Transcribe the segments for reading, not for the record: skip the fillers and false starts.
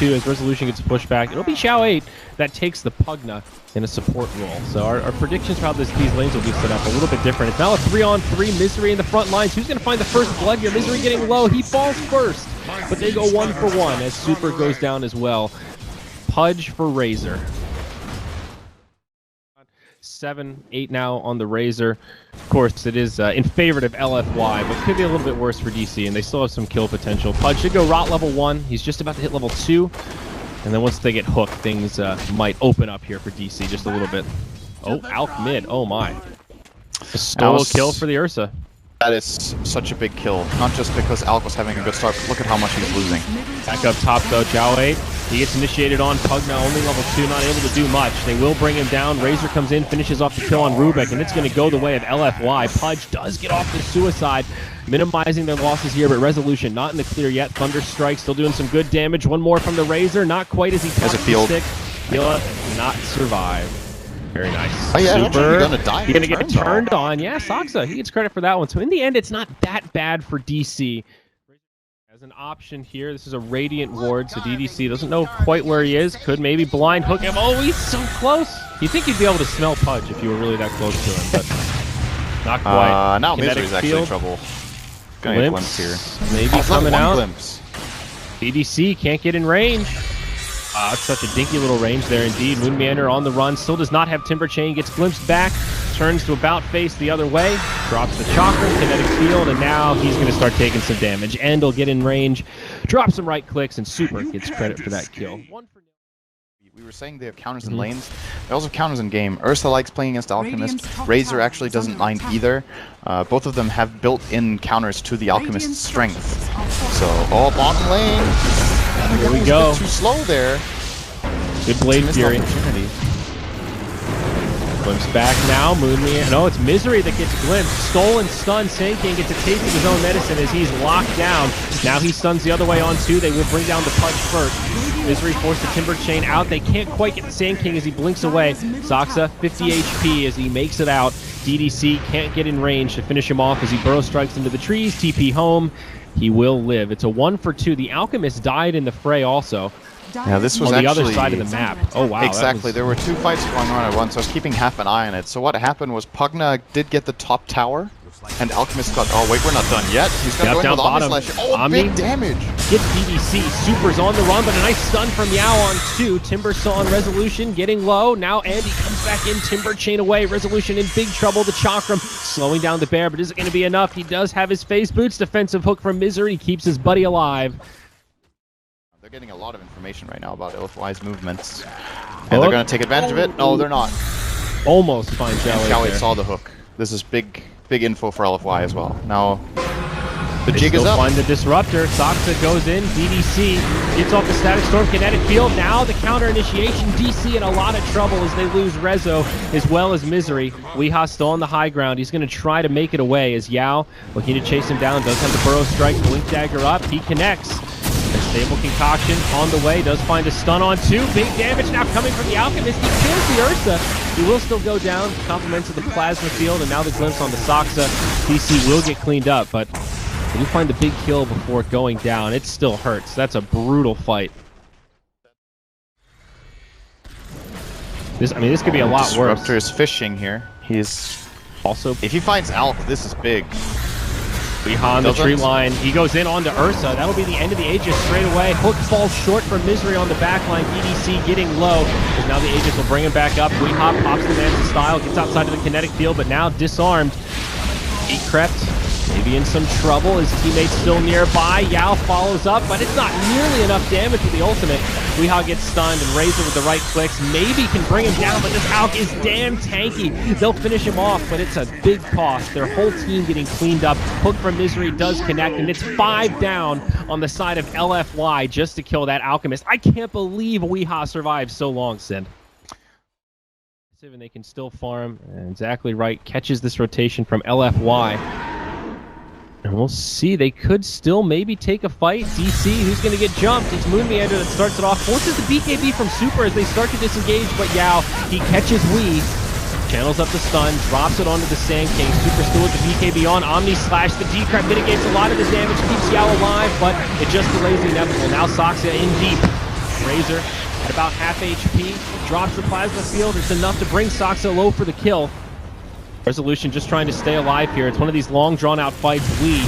2 as Resolution gets pushed back. It'll be Xiao 8 that takes the Pugna in a support role. So our predictions for how these lanes will be set up a little bit different. It's now a 3-on-3. Misery in the front lines. Who's going to find the first blood here? Misery getting low. He falls first, but they go 1 for 1 as Super goes down as well. Pudge for Razor. 7-8 now on the Razor. Of course, it is in favor of LFY, but could be a little bit worse for DC, and they still have some kill potential. Pudge should go rot level 1. He's just about to hit level 2. And then once they get hooked, things might open up here for DC just a little bit. Oh, Alk mid. Oh, my. A stole kill for the Ursa. That is such a big kill. Not just because Alk was having a good start, but look at how much he's losing. Back up top, though. Xiao 8. He gets initiated on Pugna, only level 2, not able to do much. They will bring him down. Razor comes in, finishes off the kill on Rubik, and it's going to go the way of LFY. Pudge does get off the suicide, minimizing their losses here, but Resolution not in the clear yet. Thunder Strike still doing some good damage. One more from the Razor, not quite as he has a field. He'll not survive. Very nice. Oh, yeah, Super. You're gonna get turned on. Yeah, Saksa, he gets credit for that one. So in the end, it's not that bad for DC. As an option here, this is a Radiant Ward, so DDC doesn't know quite where he is. Could maybe blind hook him. Oh, he's so close. You'd think you'd be able to smell Pudge if you were really that close to him, but not quite. Now Misery's actually in trouble. Gonna get glimpse here. Maybe coming out. Glimpse. DDC can't get in range. It's such a dinky little range there indeed. Moon Meander on the run, still does not have Timber Chain, gets glimpsed back, turns to about face the other way, drops the Chakra, Kinetic Field, and now he's going to start taking some damage. End will get in range, drops some right clicks, and Super gets credit for that kill. We were saying they have counters in lanes. They also have counters in game. Ursa likes playing against Alchemist. Razor actually doesn't mind either. Both of them have built-in counters to the Alchemist's strength. So, bottom lane. Here we go. Too slow there. Good Blade Fury. Glimpse back now. No, it's Misery that gets glimpsed. Stolen stun. Sand King gets a taste of his own medicine as he's locked down. Now he stuns the other way on 2. They will bring down the Pudge first. Misery forced the Timber Chain out. They can't quite get the Sand King as he blinks away. Saksa, 50 HP as he makes it out. DDC can't get in range to finish him off as he burrow strikes into the trees. TP home. He will live. It's a 1 for 2. The Alchemist died in the fray also. Yeah, this was on the actually other side of the map. Oh, wow. Exactly. There were 2 fights going on at once. I was keeping half an eye on it. So what happened was Pugna did get the top tower, and Alchemist got... Oh, wait, we're not done yet. He's going to go in with Omni Slash. Oh, big damage. Gets DDC. Super's on the run, but a nice stun from Yao on 2. Timber saw on Resolution getting low. Now Andy comes back in. Timber chain away. Resolution in big trouble. The Chakram slowing down the bear, but is it going to be enough? He does have his face boots. Defensive hook from Misery. Keeps his buddy alive. They're getting a lot of information right now about LFY's movements. And they're going to take advantage of it. No, they're not. Almost find Xiao 8 saw the hook. This is big info for LFY as well. Now, the jig is up. Find the disruptor. Saksa goes in. DDC gets off the Static Storm Kinetic Field. Now the counter initiation. DC in a lot of trouble as they lose Rezo as well as Misery. Weeha still on the high ground. He's going to try to make it away as Yao looking to chase him down. Does have the Burrow Strike. Blink Dagger up. He connects. A stable concoction on the way. Does find a stun on 2. Big damage now coming from the Alchemist. He kills the Ursa. He will still go down. Compliments of the Plasma Field, and now the glimpse on the Saksa. DC will get cleaned up, but you find the big kill before going down. It still hurts. That's a brutal fight. This could be a lot worse. Disruptor is fishing here. He's also... If he finds Alk, this is big. Weeha on the tree line. He goes in onto Ursa. That'll be the end of the Aegis straight away. Hook falls short for Misery on the back line. DDC getting low. Because now the Aegis will bring him back up. Weeha pops the Man's style. Gets outside of the kinetic field, but now disarmed. He crept. Maybe in some trouble. His teammate's still nearby. Yao follows up, but it's not nearly enough damage with the ultimate. Weeha gets stunned, and Razor with the right clicks maybe can bring him down, but this Alk is damn tanky. They'll finish him off, but it's a big cost. Their whole team getting cleaned up. Hook from Misery does connect, and it's 5 down on the side of LFY just to kill that Alchemist. I can't believe Weeha survived so long, Sid. And they can still farm, and exactly right. Catches this rotation from LFY. And we'll see. They could still maybe take a fight. DC, who's going to get jumped? It's Moon Meander that starts it off. Forces the BKB from Super as they start to disengage, but Yao, he catches Wii. Channels up the stun, drops it onto the Sand King. Super still with the BKB on. Omni Slash, the D-Crab mitigates a lot of the damage, keeps Yao alive, but it just delays the inevitable. Now Saksa in deep. Razor at about half HP, drops the plasma field. It's enough to bring Saksa low for the kill. Resolution just trying to stay alive here. It's one of these long drawn-out fights. We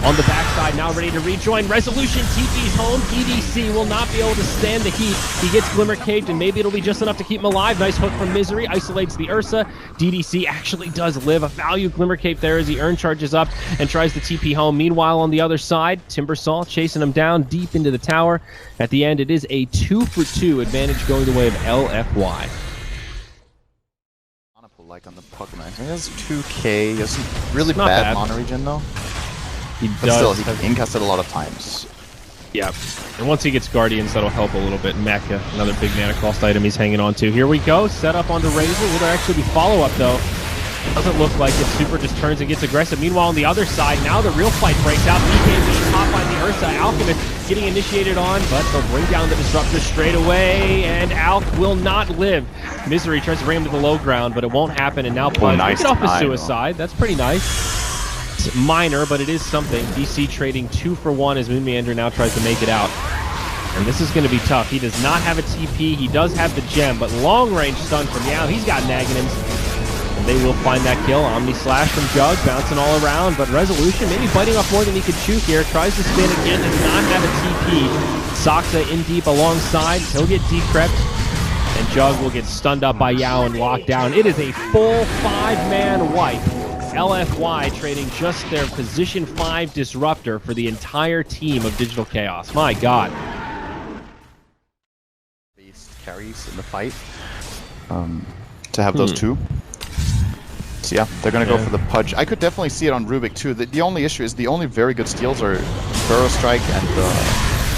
on the backside now ready to rejoin. Resolution TP's home. DDC will not be able to stand the heat. He gets Glimmer Caved, and maybe it'll be just enough to keep him alive. Nice hook from Misery. Isolates the Ursa. DDC actually does live. A value Glimmer Cave there as he Urn charges up and tries to TP home. Meanwhile, on the other side, Timbersaw chasing him down deep into the tower. At the end, it is a 2-for-2 advantage going the way of LFY. Like on the Pokemon. He has 2k. He has some really bad mono regen though. He but does. Still, he incasted a lot of times. Yeah. And once he gets Guardians, that'll help a little bit. Mecha, another big mana cost item he's hanging on to. Here we go. Set up onto Razor. Will there actually be follow-up though? Doesn't look like it. Super just turns and gets aggressive. Meanwhile, on the other side, now the real fight breaks out. BKB caught by the Ursa. Alchemist getting initiated on, but they'll bring down the Disruptor straight away, and Alk will not live. Misery tries to bring him to the low ground, but it won't happen, and now Pudge gets it off a suicide. That's pretty nice. It's minor, but it is something. DC trading 2-for-1 as Moon Meander now tries to make it out. And this is going to be tough. He does not have a TP. He does have the gem, but long-range stun from Yao. He's got Naganims. They will find that kill. Omni Slash from Jug, bouncing all around, but Resolution maybe biting off more than he could chew here. Tries to spin again, does not have a TP. Saksa in deep alongside. He'll get decrept, and Jug will get stunned up by Yao and locked down. It is a full 5-man wipe. LFY trading just their position 5 disruptor for the entire team of Digital Chaos. My God. Based carries in the fight. To have those two. So yeah, they're going to go for the Pudge. I could definitely see it on Rubik too. The only issue is the only very good steals are Burrow Strike and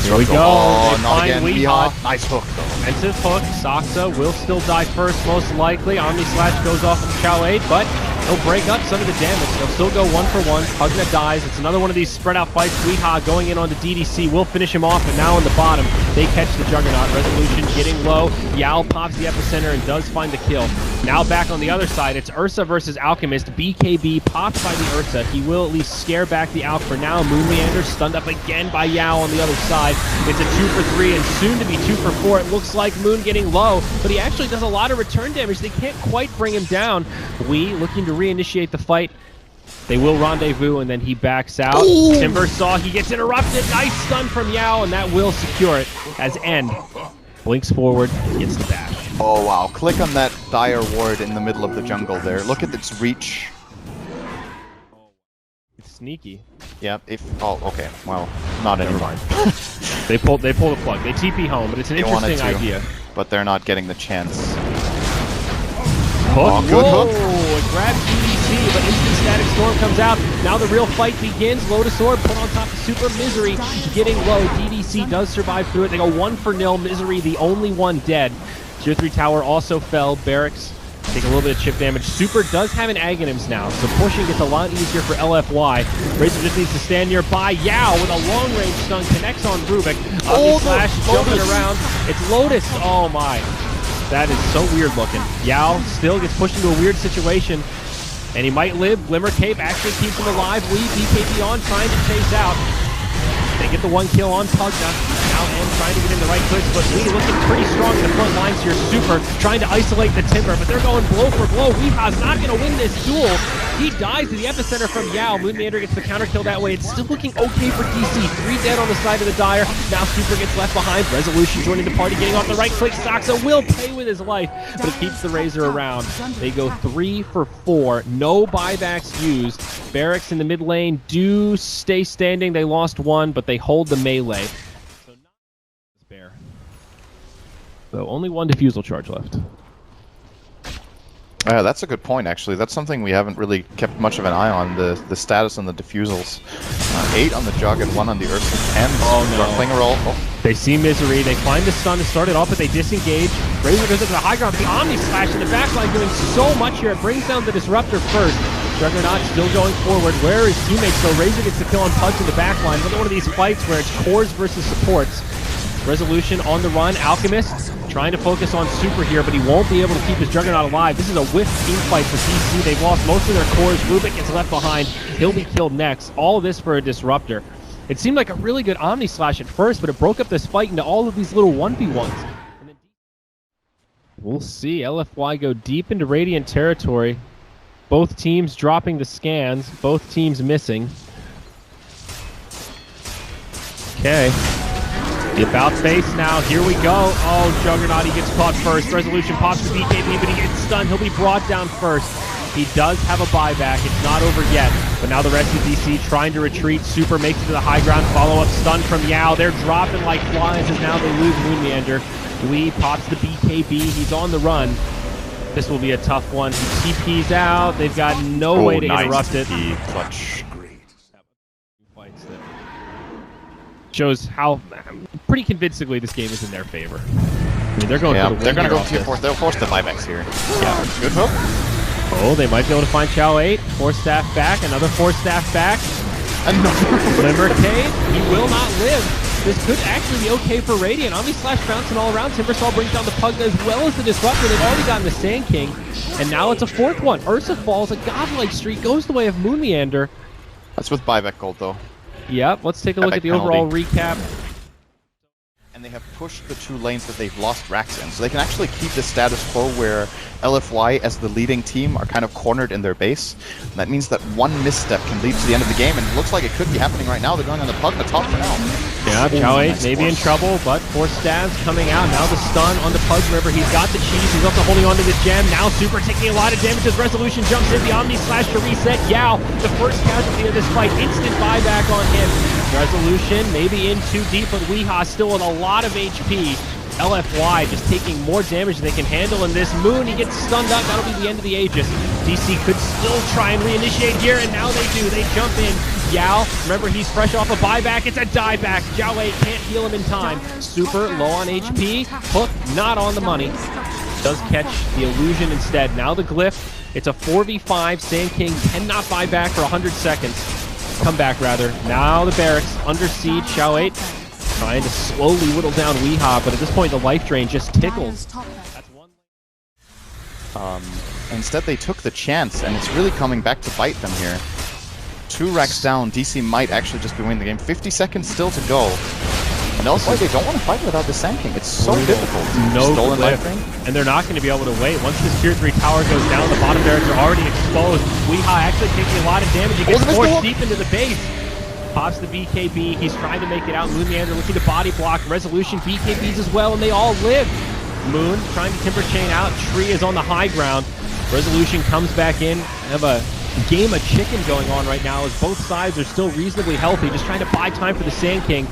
here we go. Oh, not again. Weehawk. Nice hook though. Offensive hook. Saksa will still die first, most likely. Omni Slash goes off of Chow 8, but he'll break up some of the damage. They'll still go 1-for-1. Pugna dies. It's another one of these spread out fights. Weehawk going in onto DDC will finish him off, and now on the bottom, they catch the Juggernaut. Resolution getting low. Yao pops the epicenter and does find the kill. Now back on the other side, it's Ursa versus Alchemist. BKB pops by the Ursa. He will at least scare back the Alch for now. Moon Meander stunned up again by Yao on the other side. It's a 2-for-3 and soon to be 2-for-4. It looks like Moon getting low, but he actually does a lot of return damage. They can't quite bring him down. We looking to reinitiate the fight. They will rendezvous, and then he backs out. Timbersaw, he gets interrupted. Nice stun from Yao, and that will secure it as End blinks forward, gets the dash. Oh wow, click on that dire ward in the middle of the jungle there. Look at its reach. It's sneaky. Yeah, oh, okay, well, not anymore. They pull the plug. They TP home, but it's an interesting idea. But they're not getting the chance. Hook. Oh, good hook. It grabs DDC, but instant static storm comes out. Now the real fight begins. Lotus Orb put on top of Super. Misery getting low. DDC does survive through it. They go 1-for-0. Misery, the only one dead. Tier 3 tower also fell. Barracks take a little bit of chip damage. Super does have an Aghanims now, so pushing gets a lot easier for LFY. Razor just needs to stand nearby. Yao with a long-range stun connects on Rubik. Omni Slash jumping around. It's Lotus. Oh my. That is so weird looking. Yao still gets pushed into a weird situation, and he might live. Glimmer Cape actually keeps him alive. BKB on, trying to chase out. They get the 1 kill on Pugna. Now End trying to get in the right clicks, but Lee looking pretty strong in the front lines here. Super trying to isolate the Timber, but they're going blow for blow. Weehaw's not going to win this duel. He dies to the epicenter from Yao. Moon Meander gets the counter kill that way. It's still looking okay for DC. 3 dead on the side of the Dire. Now Super gets left behind. Resolution joining the party, getting off the right click. Saksa will pay with his life, but it keeps the Razor around. They go 3-for-4. No buybacks used. Barracks in the mid lane do stay standing. They lost 1, but they hold the melee. So not spare. So only 1 defusal charge left. That's a good point, actually. That's something we haven't really kept much of an eye on, the status on the diffusals. 8 on the Jug and 1 on the Ursa. And Clinger-roll. They see Misery. They find the stun to start it off, but they disengage. Razor goes into the high ground. The Omni Slash in the backline doing so much here. It brings down the Disruptor first. Juggernaut still going forward. Where are his teammates? So Razor gets the kill on Pudge in the backline. Another one of these fights where it's cores versus supports. Resolution on the run. Alchemist trying to focus on Super here, but he won't be able to keep his Juggernaut alive. This is a whiff team fight for DC. They've lost most of their cores. Rubik gets left behind. He'll be killed next. All of this for a Disruptor. It seemed like a really good Omni Slash at first, but it broke up this fight into all of these little 1v1s. We'll see LFY go deep into Radiant territory. Both teams dropping the scans, both teams missing. Okay. The about face now. Here we go. Oh, Juggernaut, he gets caught first. Resolution pops the BKB, but he gets stunned. He'll be brought down first. He does have a buyback. It's not over yet. But now the rest of DC trying to retreat. Super makes it to the high ground. Follow-up stun from Yao. They're dropping like flies as now they lose Moon Meander. Lee pops the BKB. He's on the run. This will be a tough one. TP's out. They've got no way to interrupt it. Clutch. Shows how pretty convincingly this game is in their favor. I mean, they're going for the win. They're going to go tier 4. They'll force the buybacks here. Yeah, good hook. Oh, they might be able to find Chow 8. 4 staff back. Another 4 staff back. Glimmercade. He will not live. This could actually be okay for Radiant. Omni Slash bouncing all around. Timbersaw brings down the Pug as well as the Disruptor. They've already gotten the Sand King. And now it's a 4th one. Ursa falls. A godlike streak goes the way of Moon Meander. That's with buyback gold, though. Yep, let's take a look at the overall recap. And they have pushed the 2 lanes that they've lost racks in. So they can actually keep the status quo where LFY as the leading team are kind of cornered in their base. And that means that one misstep can lead to the end of the game, and it looks like it could be happening right now. They're going on the Pug, the top for now. Yeah, Chow 8 maybe in trouble, but 4 stabs coming out. Now the stun on the Pug River. He's got the cheese. He's also holding on to this gem. Now Super taking a lot of damage as Resolution jumps in. The Omni Slash to reset. Yao, the first casualty of this fight. Instant buyback on him. Resolution maybe in too deep, but Weehaw still with a lot of HP. LFY just taking more damage than they can handle in this. Moon, he gets stunned up. That'll be the end of the Aegis. DC could still try and reinitiate here, and now they do. They jump in. Yao, remember he's fresh off a buyback. It's a dieback. Jiawei can't heal him in time. Super low on HP. Hook not on the money. Does catch the illusion instead. Now the glyph. It's a 4v5. Sand King cannot buy back for 100 seconds. Come back, rather. Now the barracks under siege. Chow 8 trying to slowly whittle down Weehaw, but at this point the life drain just tickles. That's one. Instead they took the chance, and it's really coming back to bite them here. 2 racks down. DC might actually just be winning the game. 50 seconds still to go. And also they don't want to fight without the Sand King. It's so difficult. No Stolen life drain. And they're not going to be able to wait. Once this tier 3 tower goes down, the bottom barracks are already exposed. Weehaw actually taking a lot of damage. He gets forced deep into the base. Pops the BKB. He's trying to make it out. Moon Meander looking to body block. Resolution BKBs as well, and they all live. Moon trying to timber chain out. Tree is on the high ground. Resolution comes back in. Have a game of chicken going on right now as both sides are still reasonably healthy. Just trying to buy time for the Sand King.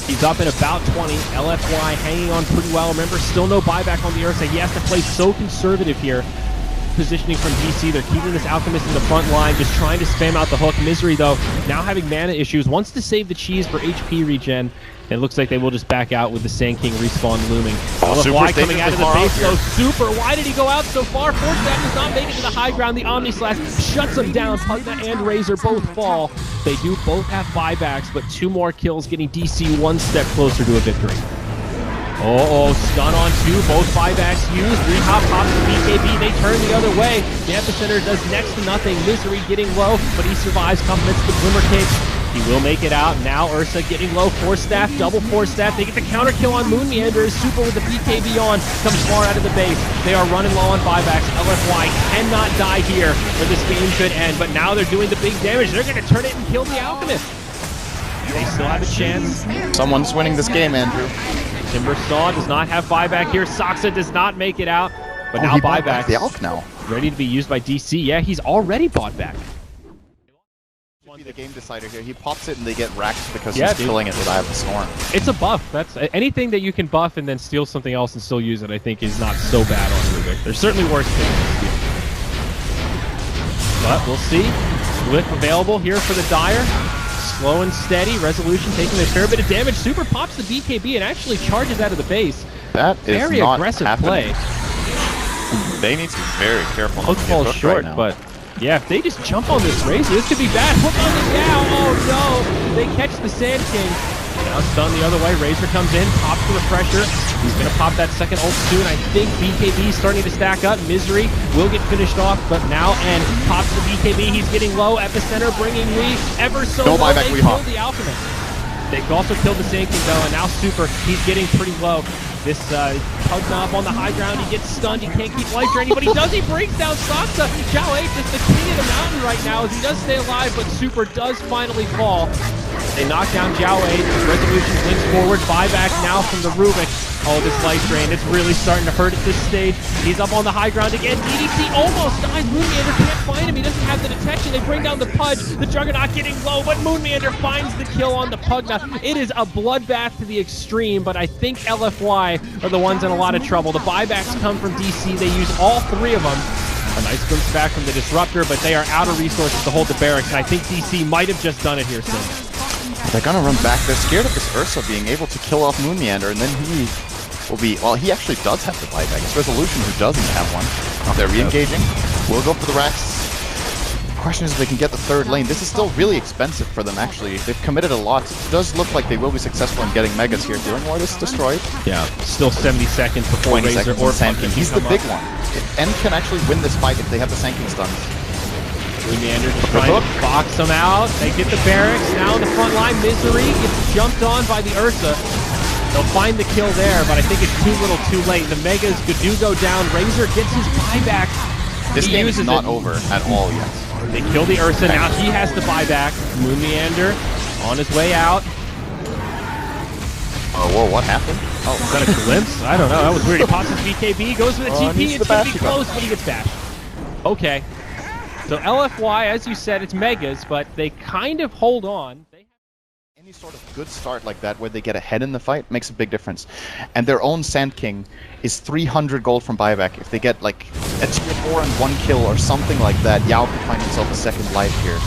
He's up in about 20. LFY hanging on pretty well. Remember, still no buyback on the Ursa. He has to play so conservative here. Positioning from DC, they're keeping this Alchemist in the front line, just trying to spam out the hook. Misery, though, now having mana issues, wants to save the cheese for HP regen. It looks like they will just back out with the Sand King respawn looming. LFY coming out of the base, though. Super, why did he go out so far? Force Staff does not make it to the high ground. The Omni Slash shuts him down. Pugna and Razor both fall. They do both have buybacks, but 2 more kills getting DC 1 step closer to a victory. Oh, stun on 2, both buybacks used. Rehop pops the BKB, they turn the other way. The Epicenter does next to nothing. Misery getting low, but he survives, compliments the Glimmercade. He will make it out. Now Ursa getting low, 4 staff, double 4 staff. They get the counter kill on Moon Meander. Super with the BKB on, comes far out of the base. They are running low on buybacks. LFY cannot die here, or this game could end, but now they're doing the big damage. They're going to turn it and kill the Alchemist. They still have a chance. Someone's winning this game, Andrew. Timbersaw does not have buyback here. Soxa does not make it out, but now buyback. The Alch now. Ready to be used by DC. Yeah, he's already bought back. Be the game decider here. He pops it and they get racked because he's killing it with Eye of the Storm. It's a buff. That's anything that you can buff and then steal something else and still use it, I think, is not so bad on Rubik. There's certainly worse things to steal. But we'll see. Glyph available here for the Dire. Slow and steady. Resolution taking a fair bit of damage. Super pops the BKB and actually charges out of the base. That is very not aggressive happening. play. They need to be very careful. Hook falls short, right, but yeah, if they just jump on this Razor, this could be bad. Hook on the Yao. Oh no! They catch the Sand King. Now stun the other way. Razor comes in, pops the refresher. He's gonna pop that second ult soon. I think BKB is starting to stack up. Misery will get finished off, but now and pops the BKB. He's getting low. Epicenter bringing Lee ever so low. They kill the Alchemist. They also killed the Sanking though, and now Super, he's getting pretty low. This Pugnob on the high ground, he gets stunned, he can't keep life draining, but he does, he breaks down Saksa. Zhao H is the king of the mountain right now as he does stay alive, but Super does finally fall. They knock down Zhao H, Resolution links forward, buyback now from the Rubik. Oh, this life drain, it's really starting to hurt at this stage. He's up on the high ground again. DDC almost dies. Moonmeander can't find him. He doesn't have the detection. They bring down the Pudge. The Juggernaut getting low, but Moonmeander finds the kill on the Pugna. It is a bloodbath to the extreme, but I think LFY are the ones in a lot of trouble. The buybacks come from DC. They use all three of them. A nice glimpse back from the Disruptor, but they are out of resources to hold the barracks, and I think DC might have just done it here soon. They're gonna run back. They're scared of this Ursa being able to kill off Moonmeander, and then he will be, well, he actually does have the buyback. It's Resolution who doesn't have one. They're re-engaging. We'll go for the racks. The question is if they can get the third lane. This is still really expensive for them, actually. They've committed a lot. It does look like they will be successful in getting Megas here. During War, this is destroyed. Yeah, still 70 seconds before 20 Razor seconds or Sanking. He's the big one. And can actually win this fight if they have the Sanking stuns. Moonmeander just trying to box them out. They get the barracks. Now in the front line, Misery gets jumped on by the Ursa. They'll find the kill there, but I think it's too little too late. The Megas do go down. Razor gets his buyback. This game is not over at all yet. They kill the Ursa. Now he has the buyback. Moonmeander on his way out. Oh, whoa, what happened? Oh, was that a glimpse? I don't know. That was weird. He pops his BKB, goes for the TP. It's going to be close, but he gets bashed. Okay. So LFY, as you said, it's Megas, but they kind of hold on. Any sort of good start like that where they get ahead in the fight makes a big difference. And their own Sand King is 300 gold from buyback. If they get like a tier 4 and 1 kill or something like that, Yao could find himself a second life here.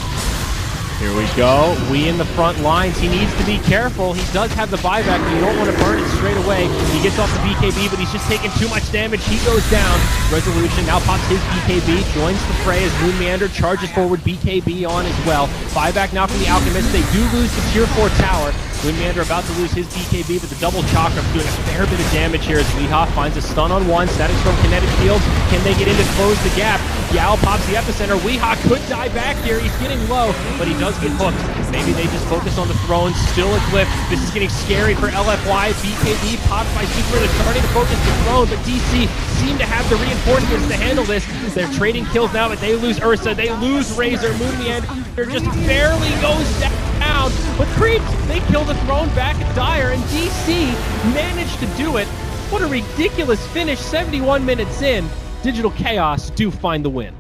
Here we go. We in the front lines. He needs to be careful. He does have the buyback, but you don't want to burn it straight away. He gets off the BKB, but he's just taking too much damage. He goes down. Resolution now pops his BKB, joins the fray as Moonmeander charges forward, BKB on as well. Buyback now from the Alchemist. They do lose the tier 4 tower. Moonmeander about to lose his BKB, but the double chakra doing a fair bit of damage here as Weehaw finds a stun on one. Statics from Kinetic Fields. Can they get in to close the gap? Yao pops the epicenter. Weehaw could die back here. He's getting low, but he does get hooked. Maybe they just focus on the throne. Still a glyph. This is getting scary for LFY. BKB popped by Super. They're starting to focus the throne, but DC seem to have the reinforcements to handle this. They're trading kills now, but they lose Ursa. They lose Razor. Moonmeander just barely goes down. But Creeps, they kill the throne back at Dire, and DC managed to do it. What a ridiculous finish, 71 minutes in. Digital Chaos do find the win.